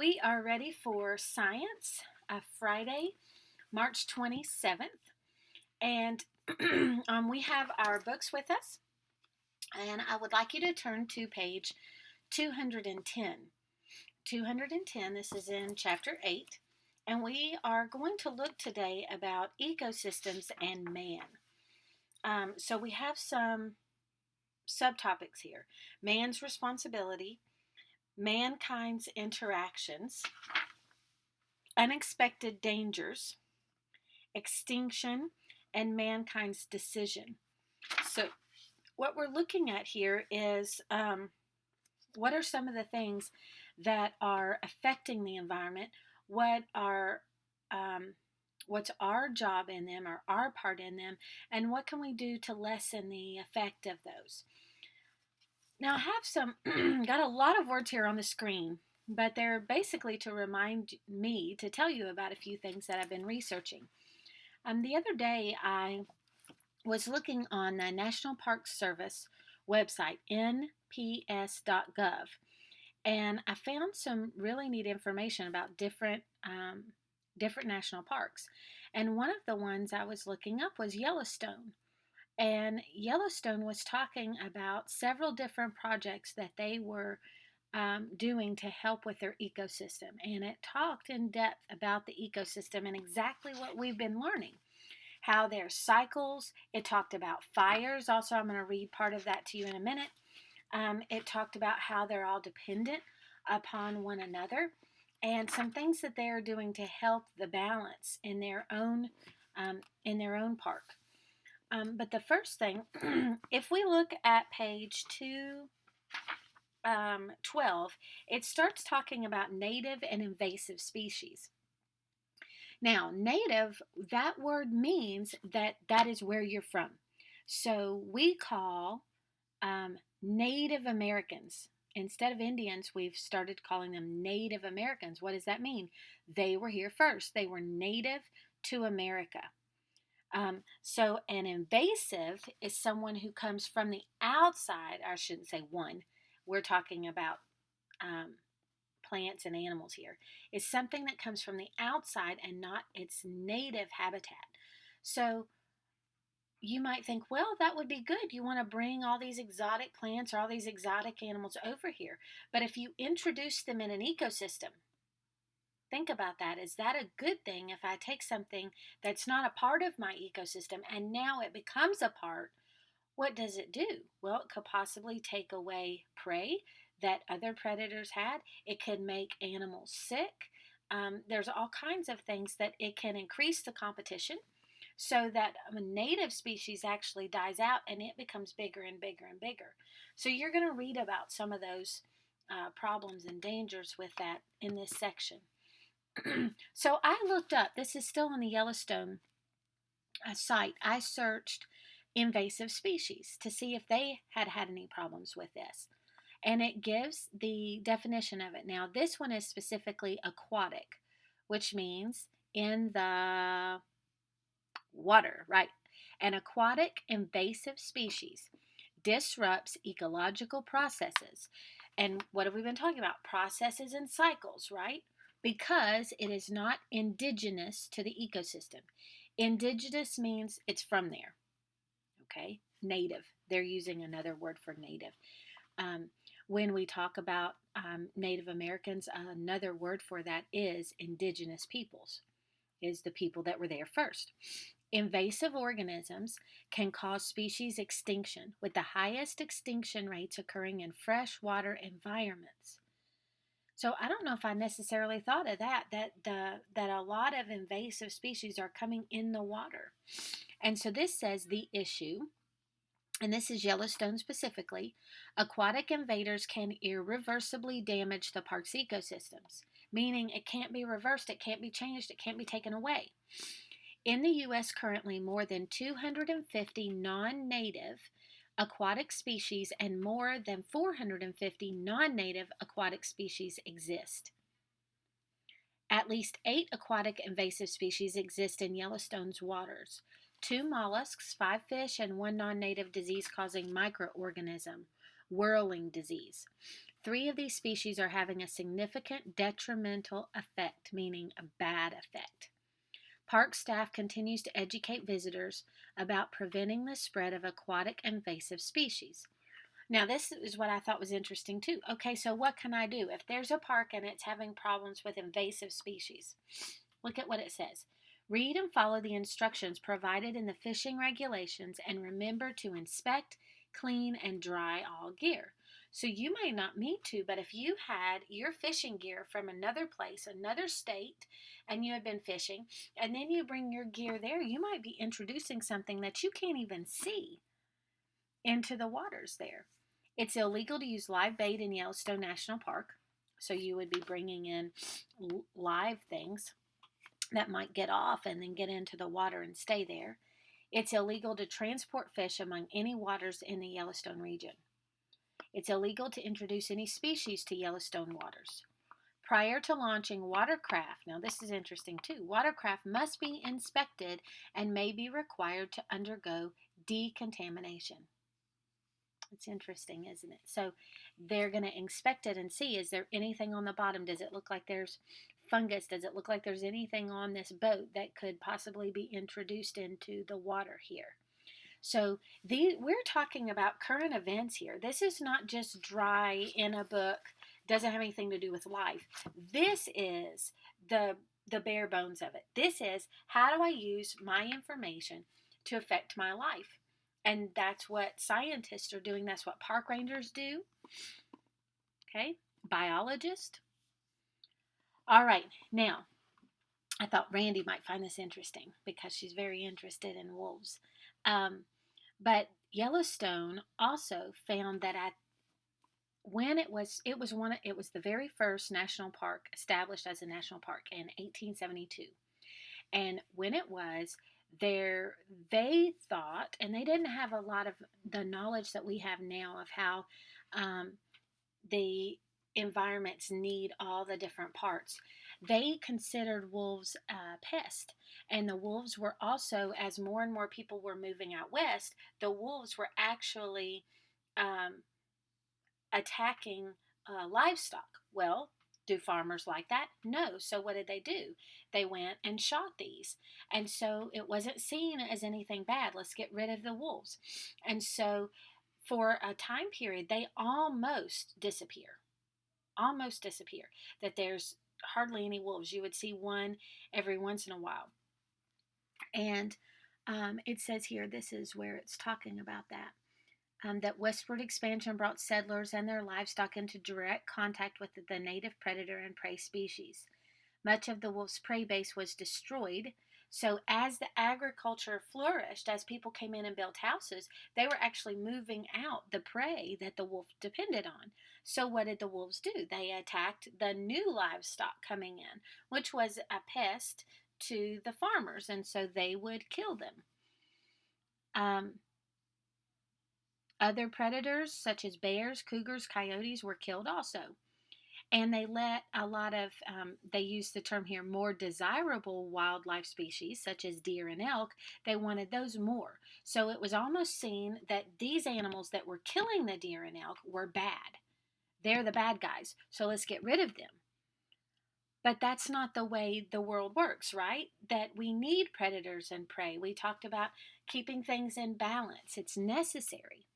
We are ready for science, Friday, March 27th. And we have our books with us. And I would like you to turn to page 210. 210, this is in chapter 8. And we are going to look today about ecosystems and man. So we have some subtopics here: man's responsibility, mankind's interactions, unexpected dangers, extinction, and mankind's decision. So, what we're looking at here is what are some of the things that are affecting the environment? What's our job in them, or our part in them, and what can we do to lessen the effect of those? Now, I have got a lot of words here on the screen, but they're basically to remind me to tell you about a few things that I've been researching. The other day, I was looking on the National Park Service website, nps.gov, and I found some really neat information about different national parks. And one of the ones I was looking up was Yellowstone. And Yellowstone was talking about several different projects that they were doing to help with their ecosystem. And it talked in depth about the ecosystem and exactly what we've been learning. How there's cycles. It talked about fires. Also, I'm going to read part of that to you in a minute. It talked about how they're all dependent upon one another, and some things that they are doing to help the balance in their own park. But the first thing, if we look at page 212, it starts talking about native and invasive species. Now, native, that word means that is where you're from. So we call Native Americans, instead of Indians, we've started calling them Native Americans. What does that mean? They were here first. They were native to America. So an invasive is someone who comes from the outside. I shouldn't say one. We're talking about plants and animals here. Is something that comes from the outside and not its native habitat. So you might think, well, that would be good. You want to bring all these exotic plants or all these exotic animals over here. But if you introduce them in an ecosystem, think about that. Is that a good thing if I take something that's not a part of my ecosystem and now it becomes a part? What does it do? Well, it could possibly take away prey that other predators had. It could make animals sick. There's all kinds of things that it can increase the competition so that a native species actually dies out and it becomes bigger and bigger and bigger. So you're going to read about some of those problems and dangers with that in this section. So I looked up, this is still on the Yellowstone site, I searched invasive species to see if they had any problems with this. And it gives the definition of it. Now, this one is specifically aquatic, which means in the water, right? An aquatic invasive species disrupts ecological processes. And what have we been talking about? Processes and cycles, right? Because it is not indigenous to the ecosystem. Indigenous means it's from there. Okay? Native. They're using another word for native. When we talk about Native Americans, another word for that is indigenous peoples, is the people that were there first. Invasive organisms can cause species extinction, with the highest extinction rates occurring in freshwater environments. So I don't know if I necessarily thought of that a lot of invasive species are coming in the water. And so this says the issue, and this is Yellowstone specifically, aquatic invaders can irreversibly damage the park's ecosystems, meaning it can't be reversed, it can't be changed, it can't be taken away. In the U.S. currently, more than 250 non-native aquatic species and more than 450 non-native aquatic species exist. At least 8 aquatic invasive species exist in Yellowstone's waters. 2 mollusks, 5 fish, and 1 non-native disease-causing microorganism, whirling disease. 3 of these species are having a significant detrimental effect, meaning a bad effect. Park staff continues to educate visitors about preventing the spread of aquatic invasive species. Now, this is what I thought was interesting too. Okay, so what can I do? If there's a park and it's having problems with invasive species, look at what it says. Read and follow the instructions provided in the fishing regulations and remember to inspect, clean, and dry all gear. So you may not need to, but if you had your fishing gear from another place, another state, and you had been fishing, and then you bring your gear there, you might be introducing something that you can't even see into the waters there. It's illegal to use live bait in Yellowstone National Park, so you would be bringing in live things that might get off and then get into the water and stay there. It's illegal to transport fish among any waters in the Yellowstone region. It's illegal to introduce any species to Yellowstone waters. Prior to launching watercraft, now this is interesting too, watercraft must be inspected and may be required to undergo decontamination. It's interesting, isn't it? So they're going to inspect it and see, is there anything on the bottom? Does it look like there's fungus? Does it look like there's anything on this boat that could possibly be introduced into the water here? So we're talking about current events here. This is not just dry in a book, doesn't have anything to do with life. This is the bare bones of it. This is, how do I use my information to affect my life? And that's what scientists are doing. That's what park rangers do. Okay, biologists. All right, now, I thought Randy might find this interesting because she's very interested in wolves. But Yellowstone also found that it was the very first national park established as a national park in 1872. And when it was, they thought, and they didn't have a lot of the knowledge that we have now of how the environments need all the different parts. They considered wolves a pest. And the wolves were also, as more and more people were moving out west, the wolves were actually attacking livestock. Well, do farmers like that? No. So what did they do? They went and shot these. And so it wasn't seen as anything bad. Let's get rid of the wolves. And so for a time period, they almost disappear. Almost disappear. That there's hardly any wolves. You would see one every once in a while. And it says here, this is where it's talking about that. That westward expansion brought settlers and their livestock into direct contact with the native predator and prey species. Much of the wolf's prey base was destroyed. So as the agriculture flourished, as people came in and built houses, they were actually moving out the prey that the wolf depended on. So what did the wolves do? They attacked the new livestock coming in, which was a pest to the farmers, and so they would kill them. Other predators, such as bears, cougars, coyotes, were killed also. And they let a lot of, they use the term here, more desirable wildlife species, such as deer and elk, they wanted those more. So it was almost seen that these animals that were killing the deer and elk were bad. They're the bad guys, so let's get rid of them. But that's not the way the world works, right? That we need predators and prey. We talked about keeping things in balance. It's necessary.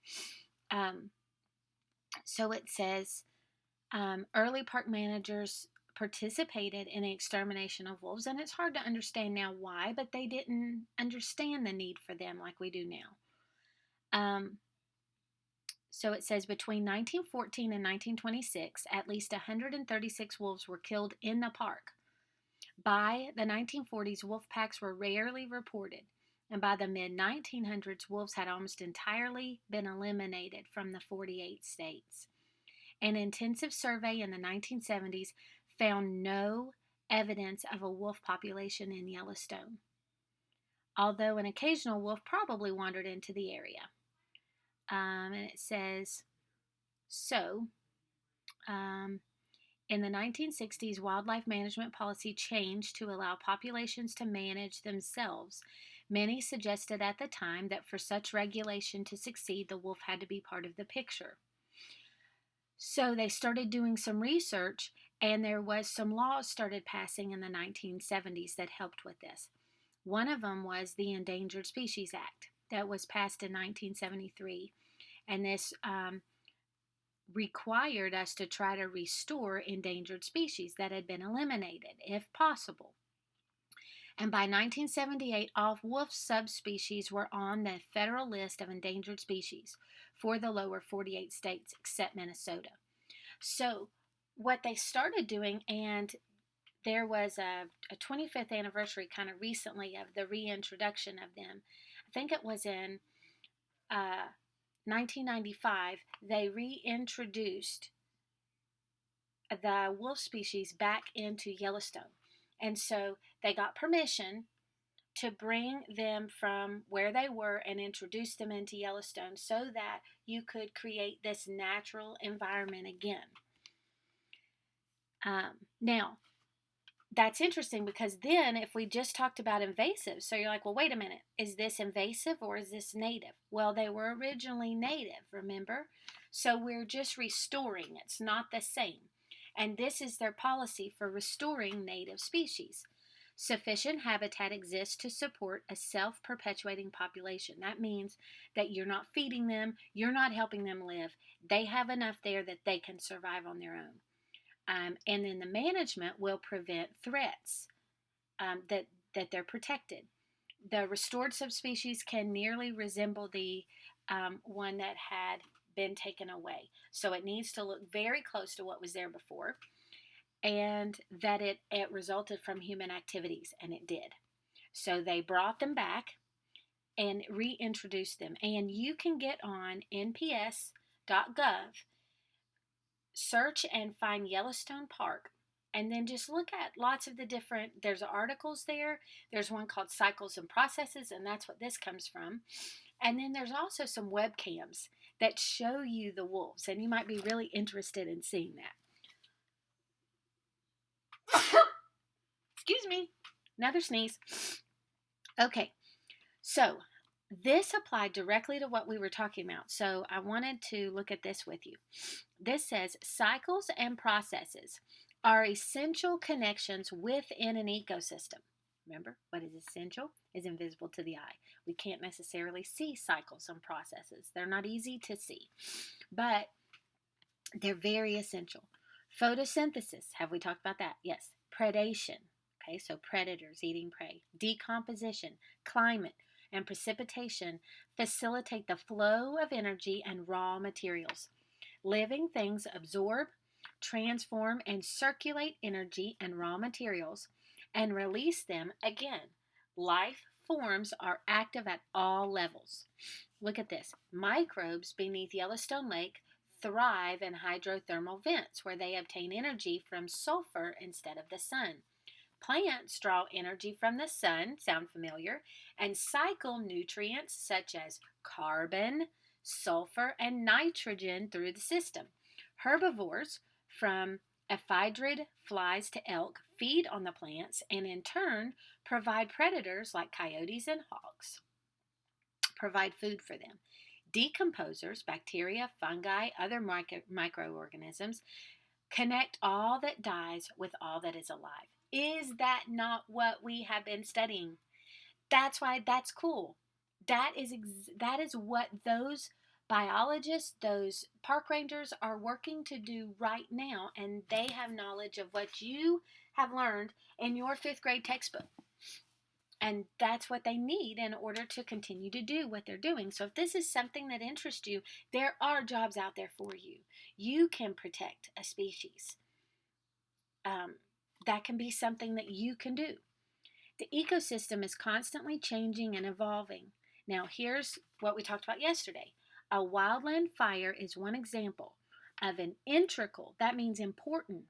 So it says, early park managers participated in the extermination of wolves, and it's hard to understand now why, but they didn't understand the need for them like we do now. So it says between 1914 and 1926, at least 136 wolves were killed in the park. By the 1940s, wolf packs were rarely reported, and by the mid-1900s, wolves had almost entirely been eliminated from the 48 states. An intensive survey in the 1970s found no evidence of a wolf population in Yellowstone, although an occasional wolf probably wandered into the area. And it says, in the 1960s, wildlife management policy changed to allow populations to manage themselves. Many suggested at the time that for such regulation to succeed, the wolf had to be part of the picture. So they started doing some research, and there was some laws started passing in the 1970s that helped with this. One of them was the Endangered Species Act that was passed in 1973, and this required us to try to restore endangered species that had been eliminated, if possible. And by 1978, all wolf subspecies were on the federal list of endangered species for the lower 48 states except Minnesota. So, what they started doing, and there was a 25th anniversary kind of recently of the reintroduction of them. I think it was in 1995, they reintroduced the wolf species back into Yellowstone. And so they got permission to bring them from where they were and introduce them into Yellowstone so that you could create this natural environment again. Now, that's interesting because then if we just talked about invasive, so you're like, well, wait a minute, is this invasive or is this native? Well, they were originally native, remember? So we're just restoring. It's not the same. And this is their policy for restoring native species. Sufficient habitat exists to support a self-perpetuating population. That means that you're not feeding them, you're not helping them live. They have enough there that they can survive on their own. And then the management will prevent threats that they're protected. The restored subspecies can nearly resemble the one that had been taken away. So it needs to look very close to what was there before, and that it resulted from human activities, and it did. So they brought them back and reintroduced them. And you can get on nps.gov, search and find Yellowstone Park, and then just look at lots of the different, there's articles there. There's one called Cycles and Processes, and that's what this comes from. And then there's also some webcams that show you the wolves, and you might be really interested in seeing that. Excuse me, another sneeze. Okay, so this applied directly to what we were talking about, so I wanted to look at this with you. This says cycles and processes are essential connections within an ecosystem. Remember, what is essential is invisible to the eye. We can't necessarily see cycles and processes. They're not easy to see, but they're very essential. Photosynthesis, have we talked about that? Yes. Predation, okay, so predators eating prey. Decomposition, climate, and precipitation facilitate the flow of energy and raw materials. Living things absorb, transform, and circulate energy and raw materials and release them again. Life forms are active at all levels. Look at this. Microbes beneath Yellowstone Lake thrive in hydrothermal vents where they obtain energy from sulfur instead of the sun. Plants draw energy from the sun, sound familiar, and cycle nutrients such as carbon, sulfur, and nitrogen through the system. Herbivores, from ephydrid flies to elk, feed on the plants and in turn provide predators like coyotes and hogs, provide food for them. Decomposers, bacteria, fungi, other microorganisms, connect all that dies with all that is alive. Is that not what we have been studying? That's why that's cool. That is what those biologists, those park rangers are working to do right now, and they have knowledge of what you have learned in your 5th grade textbook. And that's what they need in order to continue to do what they're doing. So if this is something that interests you, there are jobs out there for you. You can protect a species. That can be something that you can do. The ecosystem is constantly changing and evolving. Now, here's what we talked about yesterday. A wildland fire is one example of an integral, that means important,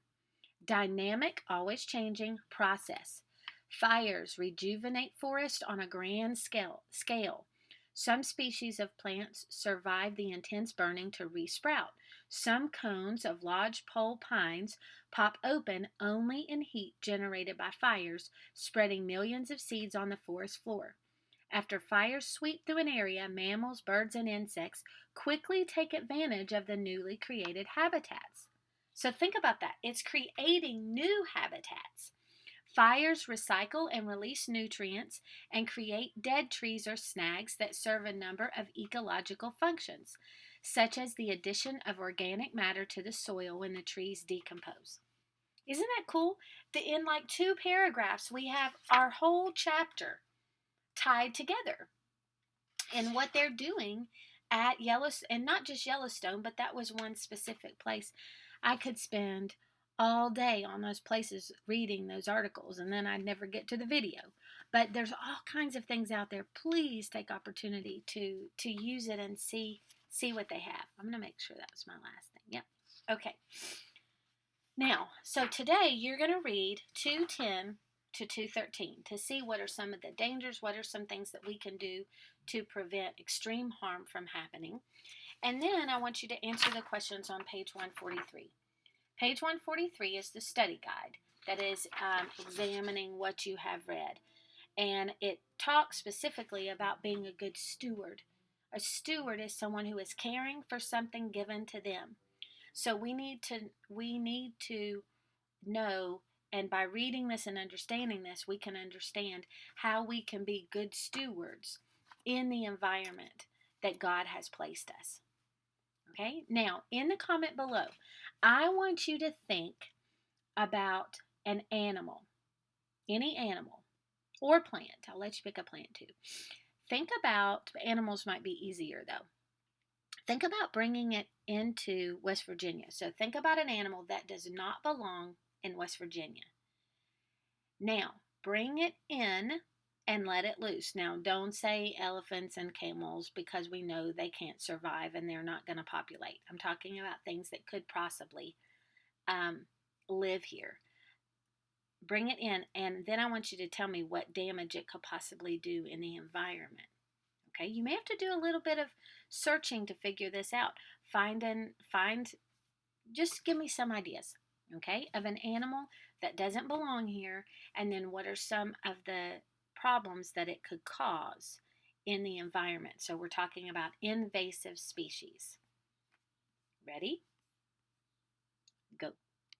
dynamic, always changing process. Fires rejuvenate forest on a grand scale. Some species of plants survive the intense burning to resprout. Some cones of lodgepole pines pop open only in heat generated by fires, spreading millions of seeds on the forest floor. After fires sweep through an area, mammals, birds, and insects quickly take advantage of the newly created habitats. So think about that. It's creating new habitats. Fires recycle and release nutrients and create dead trees or snags that serve a number of ecological functions, such as the addition of organic matter to the soil when the trees decompose. Isn't that cool? In like 2 paragraphs, we have our whole chapter tied together and what they're doing at Yellowstone, and not just Yellowstone, but that was one specific place. I could spend all day on those places reading those articles, and then I'd never get to the video. But there's all kinds of things out there. Please take opportunity to use it and see what they have. I'm gonna make sure that was my last thing. Yep. Okay. Now, so today you're gonna read 210 to 213 to see what are some of the dangers, what are some things that we can do to prevent extreme harm from happening. And then I want you to answer the questions on page 143. Page 143 is the study guide that is examining what you have read. And it talks specifically about being a good steward. A steward is someone who is caring for something given to them. So we need to know, and by reading this and understanding this, we can understand how we can be good stewards in the environment that God has placed us. Okay? Now, in the comment below, I want you to think about an animal, any animal, or plant. I'll let you pick a plant too. Think about, animals might be easier though. Think about bringing it into West Virginia. So think about an animal that does not belong in West Virginia. Now, bring it in and let it loose. Now, don't say elephants and camels because we know they can't survive and they're not going to populate. I'm talking about things that could possibly live here. Bring it in, and then I want you to tell me what damage it could possibly do in the environment. Okay, you may have to do a little bit of searching to figure this out. Just give me some ideas, okay, of an animal that doesn't belong here, and then what are some of the problems that it could cause in the environment. So we're talking about invasive species. Ready?